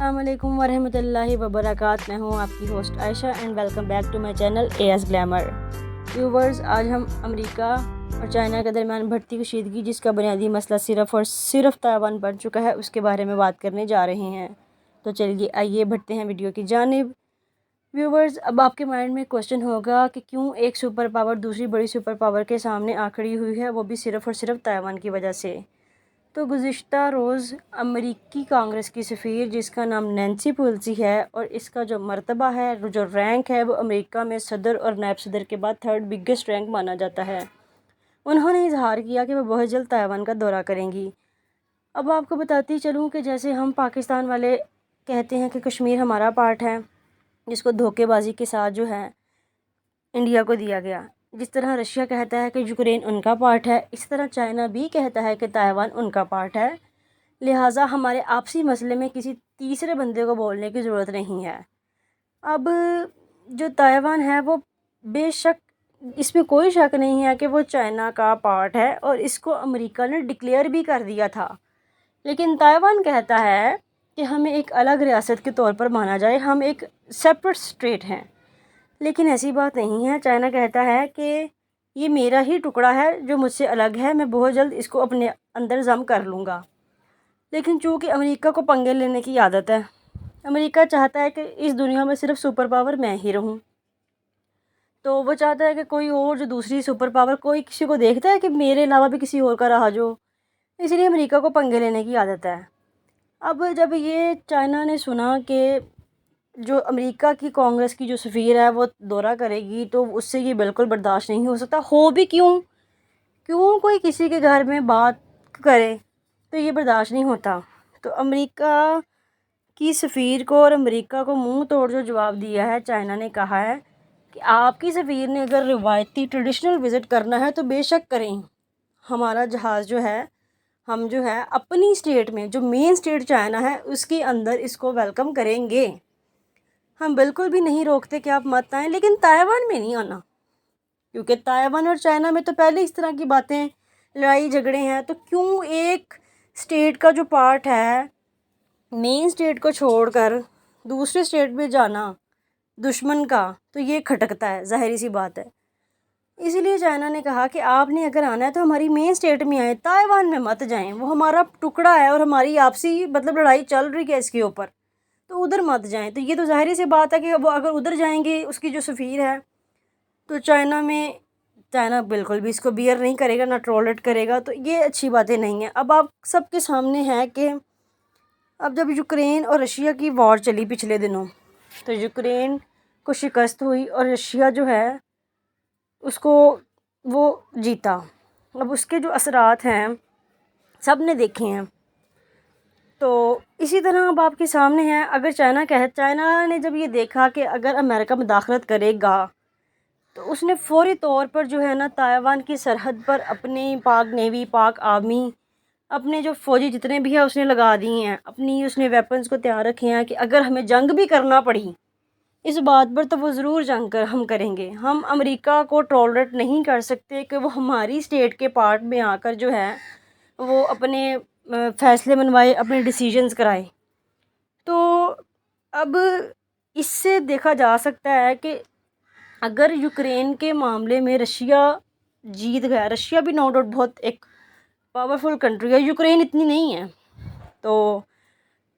अस्सलाम वालेकुम वरहमत अल्लाहि वबरकात। मैं हूँ आपकी host Ayesha and welcome back to my channel AS glamour. Viewers, आज हम अमेरिका और चाइना के दरमियान बढ़ती कशीदगी, जिसका बुनियादी मसला सिर्फ़ और सिर्फ ताइवान बन चुका है, उसके बारे में बात करने जा रहे हैं। तो चलिए आइए बढ़ते हैं वीडियो की जानिब। व्यूवर्स, अब आपके माइंड में क्वेश्चन होगा कि क्यों एक सुपर पावर दूसरी बड़ी सुपर पावर के सामने आ खड़ी हुई है, वो भी सिर्फ़ और सिर्फ ताइवान की वजह से। तो गुज़िश्ता रोज़ अमेरिकी कांग्रेस की सफ़ीर, जिसका नाम नैन्सी पेलोसी है, और इसका जो मर्तबा है, जो रैंक है, वो अमेरिका में सदर और नायब सदर के बाद थर्ड बिगेस्ट रैंक माना जाता है। उन्होंने इजहार किया कि वह बहुत जल्द ताइवान का दौरा करेंगी। अब आपको बताती चलूँ कि जैसे हम पाकिस्तान वाले कहते हैं कि कश्मीर हमारा पार्ट है, जिसको धोखेबाजी के साथ जो है इंडिया को दिया गया, जिस तरह रशिया कहता है कि यूक्रेन उनका पार्ट है, इस तरह चाइना भी कहता है कि ताइवान उनका पार्ट है। लिहाजा हमारे आपसी मसले में किसी तीसरे बंदे को बोलने की ज़रूरत नहीं है। अब जो ताइवान है वो बेशक, इसमें कोई शक नहीं है कि वो चाइना का पार्ट है और इसको अमेरिका ने डिक्लेयर भी कर दिया था। लेकिन ताइवान कहता है कि हमें एक अलग रियासत के तौर पर माना जाए, हम एक सेपरेट स्टेट हैं। लेकिन ऐसी बात नहीं है। चाइना कहता है कि ये मेरा ही टुकड़ा है जो मुझसे अलग है, मैं बहुत जल्द इसको अपने अंदर जम कर लूँगा। लेकिन चूँकि अमेरिका को पंगे लेने की आदत है, अमेरिका चाहता है कि इस दुनिया में सिर्फ सुपर पावर मैं ही रहूँ। तो वो चाहता है कि कोई और जो दूसरी सुपर पावर, कोई किसी को देखता है कि मेरे अलावा भी किसी और का राज हो, इसलिए अमेरिका को पंगे लेने की आदत है। अब जब ये चाइना ने सुना कि जो अमेरिका की कांग्रेस की जो सफ़ीर है वो दौरा करेगी, तो उससे ये बिल्कुल बर्दाश्त नहीं हो सकता। हो भी क्यों कोई किसी के घर में बात करे तो ये बर्दाश्त नहीं होता। तो अमेरिका की सफ़ीर को और अमेरिका को मुंह तोड़ जो जवाब दिया है, चाइना ने कहा है कि आपकी सफ़ीर ने अगर रिवायती ट्रेडिशनल विज़िट करना है तो बेशक करें। हमारा जहाज़ जो है, हम जो है अपनी स्टेट में, जो मेन स्टेट चाइना है उसके अंदर इसको वेलकम करेंगे। हम बिल्कुल भी नहीं रोकते कि आप मत आएँ, लेकिन ताइवान में नहीं आना, क्योंकि ताइवान और चाइना में तो पहले इस तरह की बातें, लड़ाई झगड़े हैं। तो क्यों एक स्टेट का जो पार्ट है, मेन स्टेट को छोड़कर दूसरे स्टेट में जाना दुश्मन का, तो ये खटकता है, ज़ाहिर सी बात है। इसीलिए चाइना ने कहा कि आपने अगर आना है तो हमारी मेन स्टेट में आए, ताइवान में मत जाएं, वो हमारा टुकड़ा है और हमारी आपसी लड़ाई चल रही है इसके ऊपर, तो उधर मत जाएं। तो ये तो ज़ाहिर सी बात है कि वो अगर उधर जाएंगे, उसकी जो सफ़ीर है, तो चाइना बिल्कुल भी इसको बियर नहीं करेगा, ना टॉलरेट करेगा। तो ये अच्छी बातें नहीं हैं। अब आप सबके सामने है कि अब जब यूक्रेन और रशिया की वॉर चली पिछले दिनों, तो यूक्रेन को शिकस्त हुई और रशिया जो है उसको वो जीता। अब उसके जो असरात हैं सब ने देखे हैं। तो इसी तरह अब आपके सामने है, अगर चाइना ने जब ये देखा कि अगर अमेरिका मुदाखलत करेगा, तो उसने फौरी तौर पर जो है ना ताइवान की सरहद पर अपनी पाक नेवी, पाक आर्मी, अपने जो फ़ौजी जितने भी हैं उसने लगा दिए हैं, अपनी उसने वेपन्स को तैयार रखे हैं कि अगर हमें जंग भी करना पड़ी इस बात पर, तो वो ज़रूर हम करेंगे। हम अमेरिका को टॉलरेट नहीं कर सकते कि वो हमारी स्टेट के पार्ट में आकर जो है वो अपने फ़ैसले मनवाए, अपने डिसीजंस कराए। तो अब इससे देखा जा सकता है कि अगर यूक्रेन के मामले में रशिया जीत गया, रशिया भी नो डाउट बहुत एक पावरफुल कंट्री है, यूक्रेन इतनी नहीं है, तो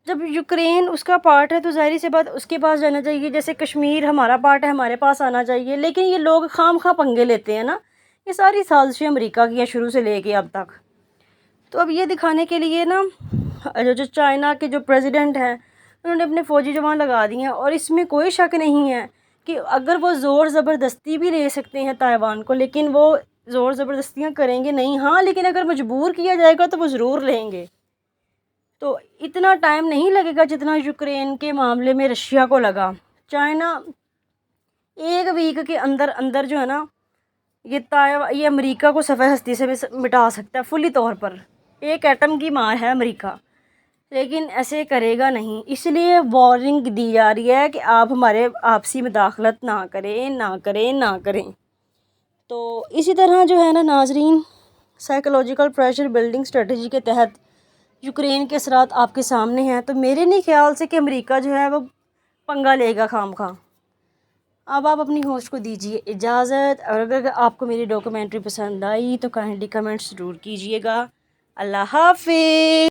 जब यूक्रेन उसका पार्ट है तो ज़ाहिर सी बात उसके पास जाना चाहिए। जैसे कश्मीर हमारा पार्ट है, हमारे पास आना चाहिए। लेकिन ये लोग खामखा पंगे लेते हैं ना, ये सारी साजिशें अमेरिका की हैं शुरू से लेके अब तक। तो अब ये दिखाने के लिए ना जो चाइना के जो प्रेसिडेंट हैं, उन्होंने अपने फ़ौजी जवान लगा दिए हैं। और इसमें कोई शक नहीं है कि अगर वो ज़ोर ज़बरदस्ती भी ले सकते हैं ताइवान को, लेकिन वो ज़ोर ज़बरदस्तियाँ करेंगे नहीं। हाँ, लेकिन अगर मजबूर किया जाएगा तो वो ज़रूर लेंगे। तो इतना टाइम नहीं लगेगा जितना यूक्रेन के मामले में रशिया को लगा। चाइना एक वीक के अंदर अंदर जो है ना ये अमेरिका को सफ़ेद हस्ती से मिटा सकता है फुली तौर पर। एक एटम की मार है अमेरिका, लेकिन ऐसे करेगा नहीं। इसलिए वार्निंग दी जा रही है कि आप हमारे आपसी मुदाखलत ना करें। तो इसी तरह जो है ना नाजरीन, साइकोलॉजिकल प्रेशर बिल्डिंग स्ट्रेटजी के तहत यूक्रेन کے اثرات آپ کے سامنے ہیں، تو میرے نہیں خیال سے کہ امریکہ جو ہے وہ پنگا لے گا خام خواہ۔ اب آپ اپنی ہوسٹ کو دیجیے اجازت، اور اگر آپ کو میری ڈاکومنٹری پسند آئی تو کائنڈلی کمنٹس ضرور کیجیے گا۔ اللہ حافظ۔